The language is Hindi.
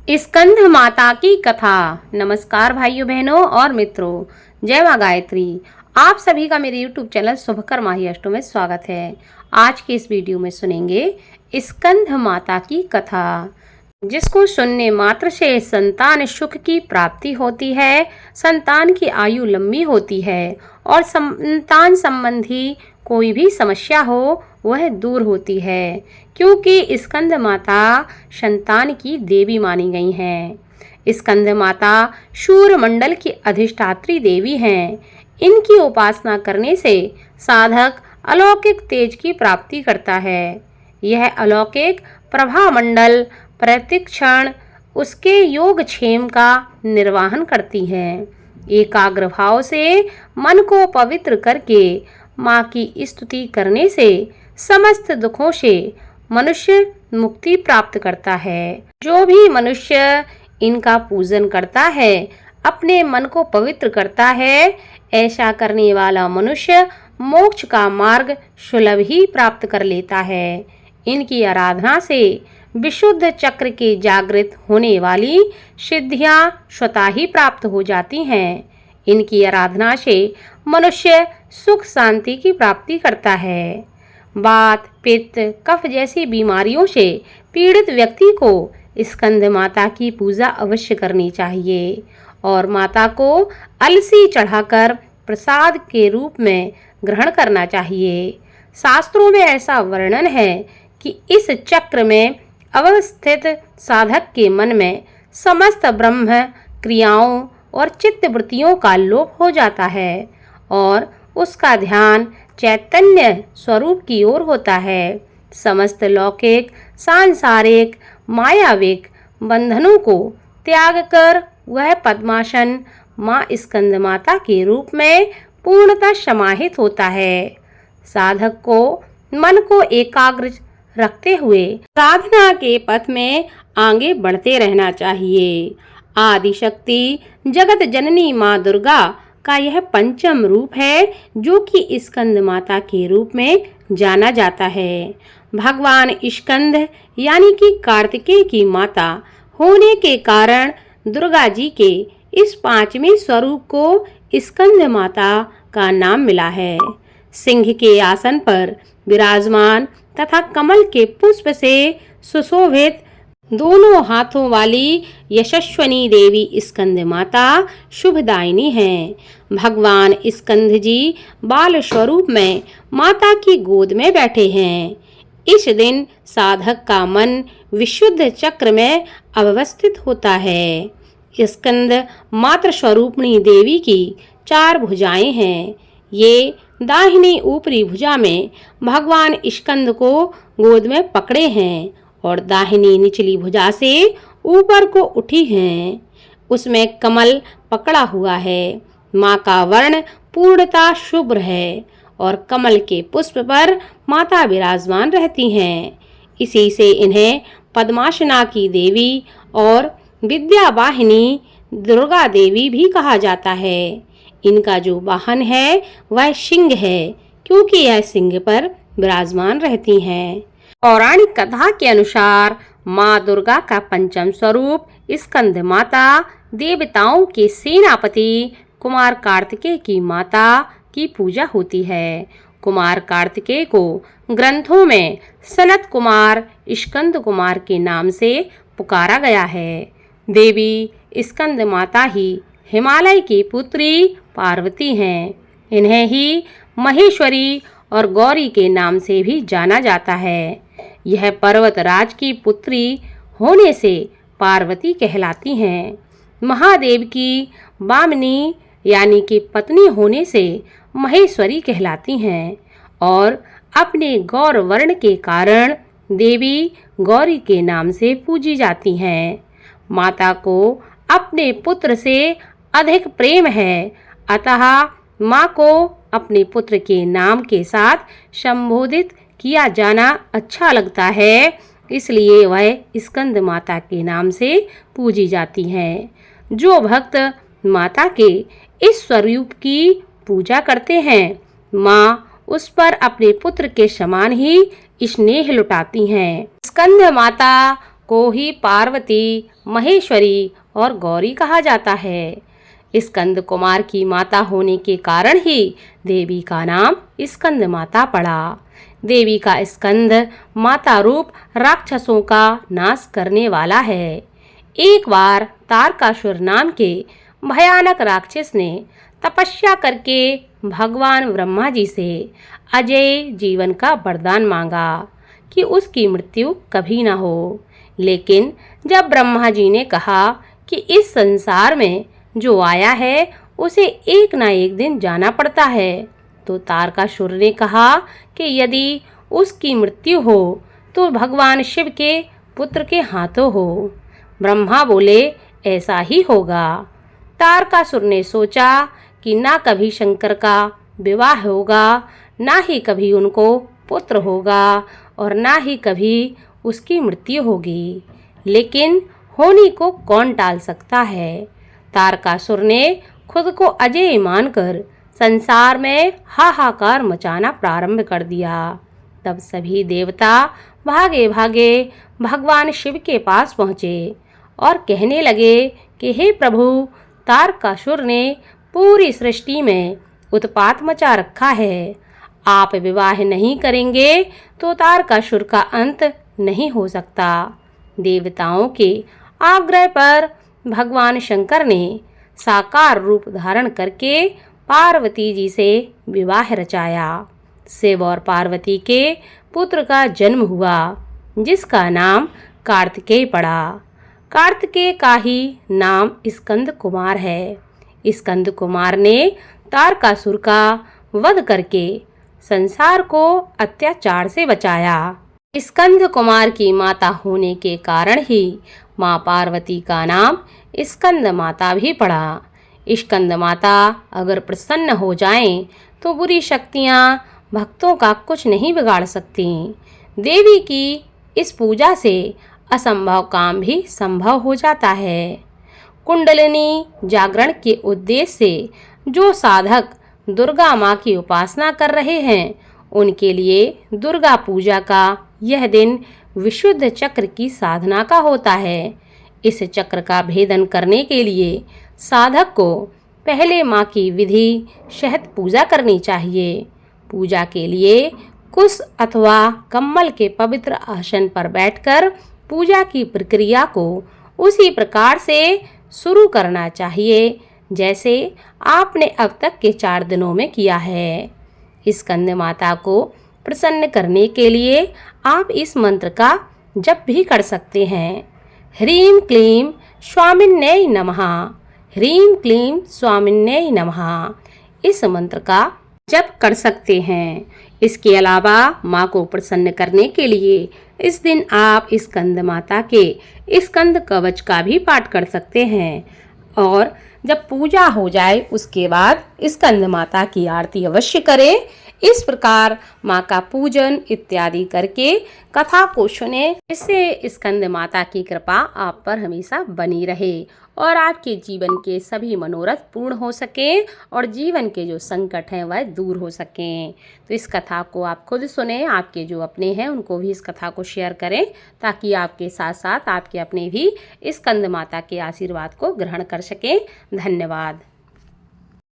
स्कंद माता की कथा। नमस्कार भाइयों बहनों और मित्रों, जय माँ गायत्री। आप सभी का मेरे YouTube चैनल शुभकर माही अष्टों में स्वागत है। आज के इस वीडियो में सुनेंगे स्कंद माता की कथा, जिसको सुनने मात्र से संतान सुख की प्राप्ति होती है, संतान की आयु लंबी होती है और संतान संबंधी कोई भी समस्या हो वह दूर होती है, क्योंकि स्कंद माता संतान की देवी मानी गई हैं। स्कंद माता शूर मंडल की अधिष्ठात्री देवी हैं। इनकी उपासना करने से साधक अलौकिक तेज की प्राप्ति करता है। यह अलौकिक प्रभा मंडल प्रतिक्षण उसके योगक्षेम का निर्वहन करती है। एकाग्र भाव से मन को पवित्र करके माँ की स्तुति करने से समस्त दुखों से मनुष्य मुक्ति प्राप्त करता है। जो भी मनुष्य इनका पूजन करता है, अपने मन को पवित्र करता है, ऐसा करने वाला मनुष्य मोक्ष का मार्ग सुलभ ही प्राप्त कर लेता है। इनकी आराधना से विशुद्ध चक्र के जागृत होने वाली सिद्धियां स्वतः ही प्राप्त हो जाती हैं। इनकी आराधना से मनुष्य सुख शांति की प्राप्ति करता है। वात, पित्त, कफ जैसी बीमारियों से पीड़ित व्यक्ति को स्कंद माता की पूजा अवश्य करनी चाहिए और माता को अलसी चढ़ाकर प्रसाद के रूप में ग्रहण करना चाहिए। शास्त्रों में ऐसा वर्णन है कि इस चक्र में अवस्थित साधक के मन में समस्त ब्रह्म क्रियाओं और चित्त वृत्तियों का लोप हो जाता है और उसका ध्यान चैतन्य स्वरूप की ओर होता है। समस्त लौकिक, सांसारिक, मायाविक बंधनों को त्याग कर वह पद्मासन माँ स्कंद माता के रूप में पूर्णतः समाहित होता है। साधक को मन को एकाग्र रखते हुए साधना के पथ में आगे बढ़ते रहना चाहिए। आदि शक्ति जगत जननी माँ दुर्गा का यह पंचम रूप है, जो कि स्कंद माता के रूप में जाना जाता है। भगवान स्कंद यानी कि कार्तिकेय की माता होने के कारण दुर्गा जी के इस पांचवें स्वरूप को स्कंद माता का नाम मिला है। सिंह के आसन पर विराजमान तथा कमल के पुष्प से सुशोभित दोनों हाथों वाली यशस्वनी देवी स्कंद माता शुभदायिनी हैं। भगवान स्कंद जी बाल स्वरूप में माता की गोद में बैठे हैं। इस दिन साधक का मन विशुद्ध चक्र में अवस्थित होता है। स्कंद मातृ स्वरूपणी देवी की 4 भुजाएं हैं। ये दाहिनी ऊपरी भुजा में भगवान स्कंद को गोद में पकड़े हैं और दाहिनी निचली भुजा से ऊपर को उठी हैं। उसमें कमल पकड़ा हुआ है। माँ का वर्ण पूर्णतः शुभ्र है और कमल के पुष्प पर माता विराजमान रहती हैं। इसी से इन्हें पद्मासना की देवी और विद्या वाहिनी दुर्गा देवी भी कहा जाता है। इनका जो वाहन है वह सिंह है, क्योंकि यह सिंह पर विराजमान रहती हैं। पौराणिक कथा के अनुसार माँ दुर्गा का पंचम स्वरूप स्कंद माता देवताओं के सेनापति कुमार कार्तिकेय की माता की पूजा होती है। कुमार कार्तिकेय को ग्रंथों में सनत कुमार, स्कंद कुमार के नाम से पुकारा गया है। देवी स्कंद माता ही हिमालय की पुत्री पार्वती हैं। इन्हें ही महेश्वरी और गौरी के नाम से भी जाना जाता है। यह पर्वतराज की पुत्री होने से पार्वती कहलाती हैं। महादेव की वामनी यानी कि पत्नी होने से महेश्वरी कहलाती हैं और अपने गौर वर्ण के कारण देवी गौरी के नाम से पूजी जाती हैं। माता को अपने पुत्र से अधिक प्रेम है, अतः माँ को अपने पुत्र के नाम के साथ संबोधित किया जाना अच्छा लगता है, इसलिए वह स्कंद माता के नाम से पूजी जाती हैं। जो भक्त माता के इस स्वरूप की पूजा करते हैं, माँ उस पर अपने पुत्र के समान ही स्नेह लुटाती हैं। स्कंद माता को ही पार्वती, महेश्वरी और गौरी कहा जाता है। स्कंद कुमार की माता होने के कारण ही देवी का नाम स्कंद माता पड़ा। देवी का स्कंद माता रूप राक्षसों का नाश करने वाला है। एक बार तारकासुर नाम के भयानक राक्षस ने तपस्या करके भगवान ब्रह्मा जी से अजय जीवन का वरदान मांगा कि उसकी मृत्यु कभी ना हो। लेकिन जब ब्रह्मा जी ने कहा कि इस संसार में जो आया है उसे एक ना एक दिन जाना पड़ता है, तो तारकासुर ने कहा कि यदि उसकी मृत्यु हो तो भगवान शिव के पुत्र के हाथों हो। ब्रह्मा बोले, ऐसा ही होगा। तारकासुर ने सोचा कि ना कभी शंकर का विवाह होगा, ना ही कभी उनको पुत्र होगा और ना ही कभी उसकी मृत्यु होगी। लेकिन होनी को कौन टाल सकता है। तारकासुर ने खुद को अजेय मानकर संसार में हाहाकार मचाना प्रारंभ कर दिया। तब सभी देवता भागे भागे भगवान शिव के पास पहुँचे और कहने लगे कि हे प्रभु, तारकासुर ने पूरी सृष्टि में उत्पात मचा रखा है। आप विवाह नहीं करेंगे तो तारकासुर का अंत नहीं हो सकता। देवताओं के आग्रह पर भगवान शंकर ने साकार रूप धारण करके पार्वती जी से विवाह रचाया। शिव और पार्वती के पुत्र का जन्म हुआ, जिसका नाम कार्तिकेय पड़ा। कार्तिकेय का ही नाम स्कंद कुमार है। स्कंद कुमार ने तारकासुर का वध करके संसार को अत्याचार से बचाया। स्कंद कुमार की माता होने के कारण ही माँ पार्वती का नाम स्कंद माता भी पड़ा। स्कंद माता अगर प्रसन्न हो जाएं तो बुरी शक्तियाँ भक्तों का कुछ नहीं बिगाड़ सकती। देवी की इस पूजा से असंभव काम भी संभव हो जाता है। कुंडलिनी जागरण के उद्देश्य से जो साधक दुर्गा माँ की उपासना कर रहे हैं, उनके लिए दुर्गा पूजा का यह दिन विशुद्ध चक्र की साधना का होता है। इस चक्र का भेदन करने के लिए साधक को पहले माँ की विधि शहद पूजा करनी चाहिए। पूजा के लिए कुश अथवा कम्बल के पवित्र आसन पर बैठकर पूजा की प्रक्रिया को उसी प्रकार से शुरू करना चाहिए जैसे आपने अब तक के 4 दिनों में किया है। स्कंद माता को प्रसन्न करने के लिए आप इस मंत्र का जप भी कर सकते हैं। ह्रीं क्लीं स्वामिन्यै नमः, ह्रीं क्लीं स्वामिन्यै नमः। इस मंत्र का जप कर सकते हैं। इसके अलावा माँ को प्रसन्न करने के लिए इस दिन आप स्कंद माता के स्कंद कवच का भी पाठ कर सकते हैं। और जब पूजा हो जाए उसके बाद स्कंद माता की आरती अवश्य करें। इस प्रकार माँ का पूजन इत्यादि करके कथा को सुने, इससे स्कंद माता की कृपा आप पर हमेशा बनी रहे और आपके जीवन के सभी मनोरथ पूर्ण हो सकें और जीवन के जो संकट हैं वह दूर हो सकें। तो इस कथा को आप खुद सुने, आपके जो अपने हैं उनको भी इस कथा को शेयर करें ताकि आपके साथ साथ आपके अपने भी स्कंद माता के आशीर्वाद को ग्रहण कर सकें। धन्यवाद।